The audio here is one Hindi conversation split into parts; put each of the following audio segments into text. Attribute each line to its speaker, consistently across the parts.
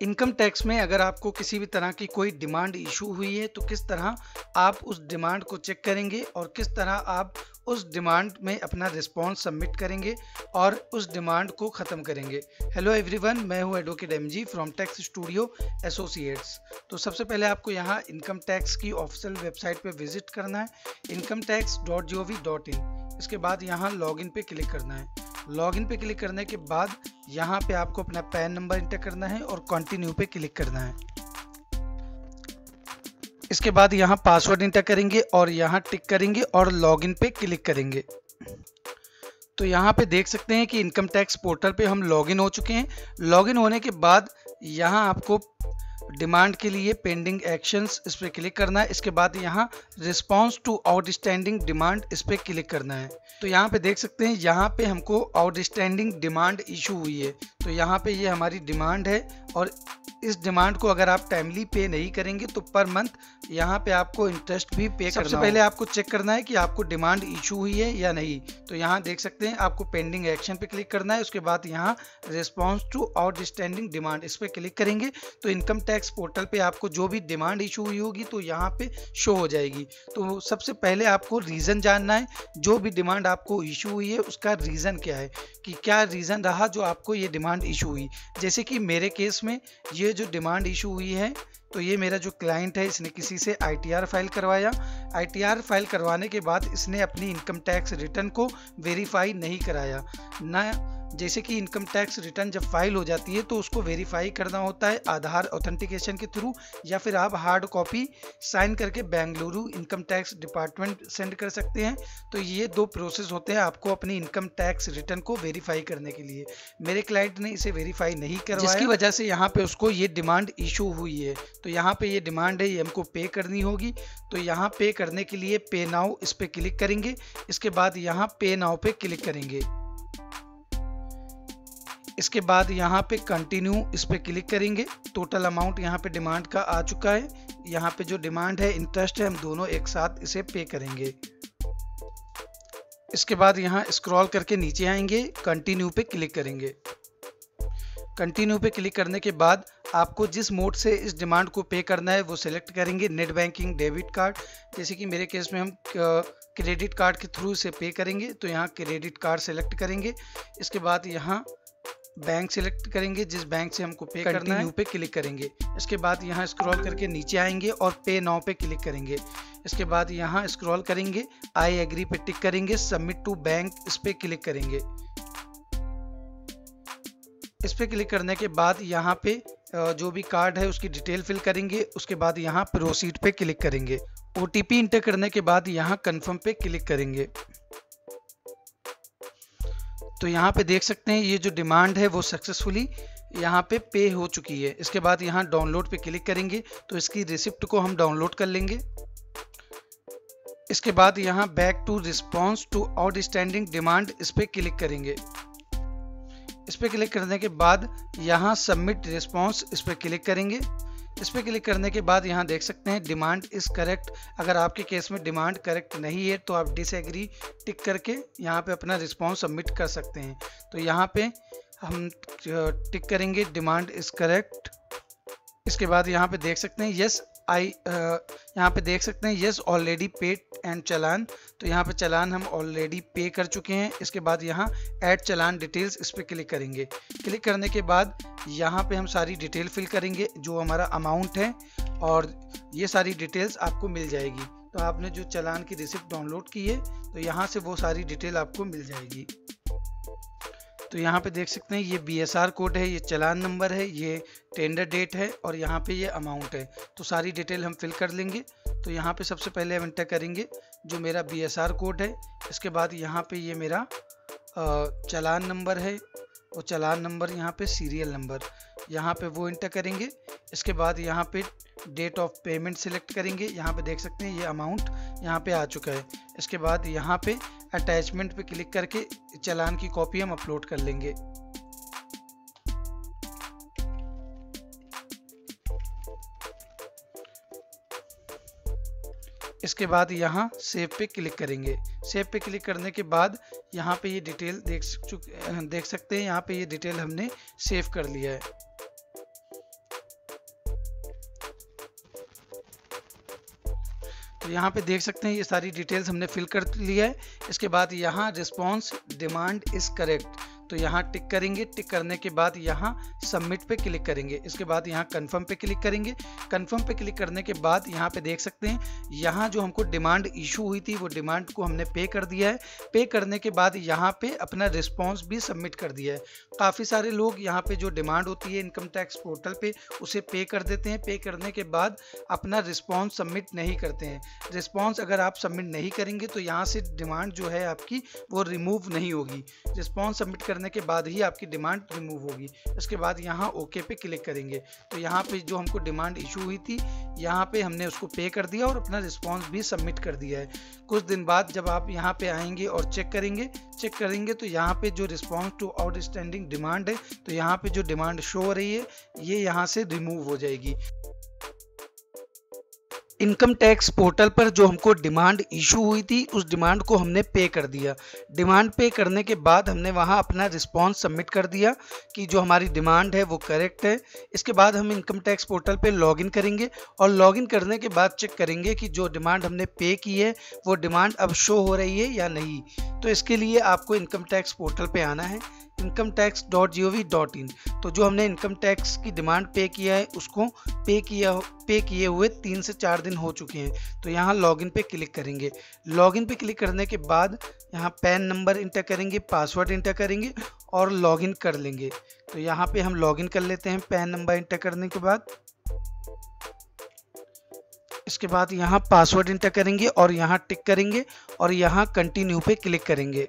Speaker 1: इनकम टैक्स में अगर आपको किसी भी तरह की कोई डिमांड इशू हुई है तो किस तरह आप उस डिमांड को चेक करेंगे और किस तरह आप उस डिमांड में अपना रिस्पॉन्स सबमिट करेंगे और उस डिमांड को ख़त्म करेंगे। हेलो एवरीवन, मैं हूं advocate MG from tax studio associates. तो सबसे पहले आपको यहां इनकम टैक्स की ऑफिशियल वेबसाइट पे विजिट करना है, incometax.gov.in। इसके बाद यहां लॉगिन पे क्लिक करना है। लॉगिन पे क्लिक करने के बाद यहाँ पे आपको अपना पैन नंबर इंटर करना है और कंटिन्यू पे क्लिक करना है। इसके बाद यहाँ पासवर्ड इंटर करेंगे और यहाँ टिक करेंगे और लॉगिन पे क्लिक करेंगे। तो यहाँ पे देख सकते हैं कि इनकम टैक्स पोर्टल पे हम लॉगिन हो चुके हैं। लॉगिन होने के बाद यहाँ आपको डिमांड के लिए पेंडिंग एक्शंस इस पर क्लिक करना है। इसके बाद यहाँ रिस्पांस टू आउटस्टैंडिंग डिमांड इस पर क्लिक करना है। तो यहाँ पे देख सकते हैं यहाँ पे हमको आउटस्टैंडिंग डिमांड इशू हुई है। तो यहाँ पे ये हमारी डिमांड है और इस डिमांड को अगर आप टाइमली पे नहीं करेंगे तो पर मंथ यहाँ पे आपको इंटरेस्ट भी पे करना है। सबसे पहले आपको चेक करना है कि आपको डिमांड इशू हुई है या नहीं। तो यहाँ देख सकते हैं आपको पेंडिंग एक्शन पे क्लिक करना है। उसके बाद यहाँ रिस्पांस टू आउटस्टैंडिंग डिमांड इस पर क्लिक करेंगे तो इनकम टैक्स पोर्टल पे आपको जो भी डिमांड इशू हुई होगी तो यहाँ पे शो हो जाएगी। तो सबसे पहले आपको रीज़न जानना है, जो भी डिमांड आपको इशू हुई है उसका रीज़न क्या है, कि क्या रीज़न रहा जो आपको ये डिमांड इशू हुई। जैसे कि मेरे केस में ये जो डिमांड इशू हुई है तो ये मेरा जो क्लाइंट है इसने किसी से ITR फाइल करवाया। ITR फाइल करवाने के बाद इसने अपनी इनकम टैक्स रिटर्न को वेरीफाई नहीं कराया ना। जैसे कि इनकम टैक्स रिटर्न जब फाइल हो जाती है तो उसको वेरीफाई करना होता है आधार ऑथेंटिकेशन के थ्रू, या फिर आप हार्ड कॉपी साइन करके Bengaluru income tax department send कर सकते हैं। तो ये दो प्रोसेस होते हैं आपको अपनी इनकम टैक्स रिटर्न को वेरीफाई करने के लिए। मेरे क्लाइंट ने इसे वेरीफाई नहीं करवाया, जिसकी वजह से यहाँ पे उसको ये डिमांड इशू हुई है। तो यहाँ पे ये डिमांड है, ये हमको पे करनी होगी। तो यहाँ पे करने के लिए पे नाउ इस पे क्लिक करेंगे। इसके बाद यहाँ पे नाउ पे क्लिक करेंगे। इसके बाद यहाँ पे कंटिन्यू इस पे क्लिक करेंगे। टोटल अमाउंट यहाँ पे डिमांड का आ चुका है। यहाँ पे जो डिमांड है, इंटरेस्ट है, हम दोनों एक साथ इसे पे करेंगे। इसके बाद यहाँ स्क्रॉल करके नीचे आएंगे, कंटिन्यू पे क्लिक करेंगे। कंटिन्यू पे क्लिक करने के बाद आपको जिस मोड से इस डिमांड को पे करना है वो सिलेक्ट करेंगे, नेट बैंकिंग, डेबिट कार्ड। जैसे कि मेरे केस में हम क्रेडिट कार्ड के थ्रू से पे करेंगे तो यहाँ क्रेडिट कार्ड सेलेक्ट करेंगे। इसके बाद यहाँ बैंक सिलेक्ट करेंगे, जिस बैंक से हमको पे करना है, पे क्लिक करेंगे। इसके बाद यहाँ स्क्रॉल करके नीचे आएंगे और पे नाउ पे क्लिक करेंगे। इसके बाद यहाँ स्क्रॉल करेंगे, आई एग्री पे टिक करेंगे, सबमिट टू बैंक इस पे क्लिक करेंगे। इस पे क्लिक करने के बाद यहाँ पे जो भी कार्ड है उसकी डिटेल फिल करेंगे। उसके बाद यहाँ प्रोसीड पे क्लिक करेंगे। OTP इंटर करने के बाद यहाँ कंफर्म पे क्लिक करेंगे। तो यहाँ पे देख सकते हैं ये जो डिमांड है वो सक्सेसफुली यहाँ पे पे हो चुकी है। इसके बाद यहाँ डाउनलोड पे क्लिक करेंगे तो इसकी रिसिप्ट को हम डाउनलोड कर लेंगे। इसके बाद यहाँ back to response to outstanding demand इस पे क्लिक करेंगे। इस पे क्लिक करने के बाद यहाँ सबमिट रिस्पॉन्स इस पे क्लिक करेंगे। इस पे क्लिक करने के बाद यहाँ देख सकते हैं डिमांड इज करेक्ट। अगर आपके केस में डिमांड करेक्ट नहीं है तो आप डिसएग्री टिक करके यहाँ पे अपना रिस्पॉन्स सबमिट कर सकते हैं। तो यहाँ पे हम टिक करेंगे डिमांड इज करेक्ट। इसके बाद यहाँ पे देख सकते हैं यस यहाँ पे देख सकते हैं यस ऑलरेडी पेड एंड चालान। तो यहाँ पे चालान हम ऑलरेडी पे कर चुके हैं। इसके बाद यहाँ ऐड चालान डिटेल्स इस पे क्लिक करेंगे। क्लिक करने के बाद यहाँ पे हम सारी डिटेल फिल करेंगे, जो हमारा अमाउंट है, और ये सारी डिटेल्स आपको मिल जाएगी। तो आपने जो चालान की रिसिप्ट डाउनलोड की है तो यहाँ से वो सारी डिटेल आपको मिल जाएगी। तो यहाँ पे देख सकते हैं ये BSR कोड है, ये चालान नंबर है, ये टेंडर डेट है और यहाँ पे ये अमाउंट है। तो सारी डिटेल हम फिल कर लेंगे। तो यहाँ पे सबसे पहले हम इंटर करेंगे जो मेरा BSR कोड है। इसके बाद यहाँ पे ये मेरा चालान नंबर है, और चालान नंबर यहाँ पे सीरियल नंबर यहाँ पे वो इंटर करेंगे। इसके बाद यहाँ पे डेट ऑफ पेमेंट सिलेक्ट करेंगे। यहाँ पे देख सकते हैं ये अमाउंट यहाँ पे आ चुका है। इसके बाद यहाँ पे अटैचमेंट पे क्लिक करके चालान की कॉपी हम अपलोड कर लेंगे। इसके बाद यहाँ सेव पे क्लिक करेंगे। सेव पे क्लिक करने के बाद यहाँ पे ये डिटेल देख सकते हैं, यहाँ पे ये डिटेल हमने सेव कर लिया है। तो यहाँ पे देख सकते हैं ये सारी डिटेल्स हमने फिल कर लिया है। इसके बाद यहाँ रिस्पॉन्स डिमांड इज करेक्ट, तो यहाँ टिक करेंगे। टिक करने के बाद यहाँ सबमिट पे क्लिक करेंगे। इसके बाद यहाँ कंफर्म पे क्लिक करेंगे। कंफर्म पे क्लिक करने के बाद यहाँ पे देख सकते हैं यहाँ जो हमको डिमांड इशू हुई थी वो डिमांड को हमने पे कर दिया है। पे करने के बाद यहाँ पे अपना रिस्पॉन्स भी सबमिट कर दिया है। काफ़ी सारे लोग यहाँ पे जो डिमांड होती है इनकम टैक्स पोर्टल पे उसे पे कर देते हैं। पे करने के बाद अपना रिस्पॉन्स सबमिट नहीं करते हैं। रिस्पॉन्स अगर आप सबमिट नहीं करेंगे तो यहाँ से डिमांड जो है आपकी वो रिमूव नहीं होगी। रिस्पॉन्स सबमिट करने के बाद ही आपकी डिमांड रिमूव होगी। इसके बाद यहाँ ओके पे क्लिक करेंगे। तो यहाँ पे जो हमको डिमांड इशू हुई थी यहाँ पे हमने उसको पे कर दिया और अपना रिस्पॉन्स भी सबमिट कर दिया है। कुछ दिन बाद जब आप यहाँ पे आएंगे और चेक करेंगे तो यहाँ पे जो रिस्पॉन्स टू आउटस्टैंडिंग डिमांड है तो यहाँ पे जो डिमांड शो हो रही है ये यहाँ से रिमूव हो जाएगी। इनकम टैक्स पोर्टल पर जो हमको डिमांड इशू हुई थी उस डिमांड को हमने पे कर दिया। डिमांड पे करने के बाद हमने वहाँ अपना रिस्पॉन्स सबमिट कर दिया कि जो हमारी डिमांड है वो करेक्ट है। इसके बाद हम इनकम टैक्स पोर्टल पे लॉगिन करेंगे और लॉगिन करने के बाद चेक करेंगे कि जो डिमांड हमने पे की है वो डिमांड अब शो हो रही है या नहीं। तो इसके लिए आपको इनकम टैक्स पोर्टल पे आना है, incometax.gov.in। तो जो हमने इनकम टैक्स की डिमांड पे किया है उसको पे किए हुए 3 से 4 दिन हो चुके हैं। तो यहाँ लॉगिन पे क्लिक करेंगे। लॉगिन पे क्लिक करने के बाद यहाँ पैन नंबर इंटर करेंगे, पासवर्ड इंटर करेंगे और लॉगिन कर लेंगे। तो यहाँ पे हम लॉगिन कर लेते हैं पैन नंबर इंटर करने के बाद। इसके बाद यहाँ पासवर्ड इंटर करेंगे और यहाँ टिक करेंगे और यहाँ कंटिन्यू पे क्लिक करेंगे।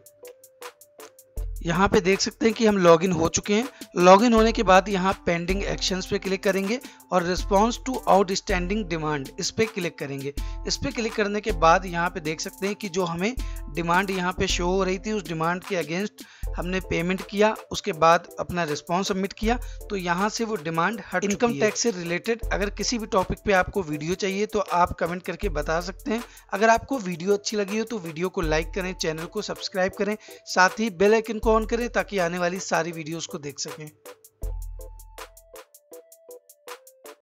Speaker 1: यहाँ पे देख सकते हैं कि हम लॉगिन हो चुके हैं। लॉगिन होने के बाद यहाँ पेंडिंग एक्शंस पे क्लिक करेंगे और रिस्पॉन्स टू आउटस्टैंडिंग डिमांड इस पे क्लिक करेंगे। इस पे क्लिक करने के बाद यहाँ पे देख सकते हैं कि जो हमें डिमांड यहाँ पे शो हो रही थी उस डिमांड के अगेंस्ट हमने पेमेंट किया, उसके बाद अपना रिस्पॉन्स सबमिट किया, तो यहाँ से वो डिमांड हट चुकी है। इनकम टैक्स से रिलेटेड अगर किसी भी टॉपिक पे आपको वीडियो चाहिए तो आप कमेंट करके बता सकते हैं। अगर आपको वीडियो अच्छी लगी हो तो वीडियो को लाइक करें, चैनल को सब्सक्राइब करें, साथ ही बेल आइकन को ऑन करें ताकि आने वाली सारी वीडियोस को देख सकें।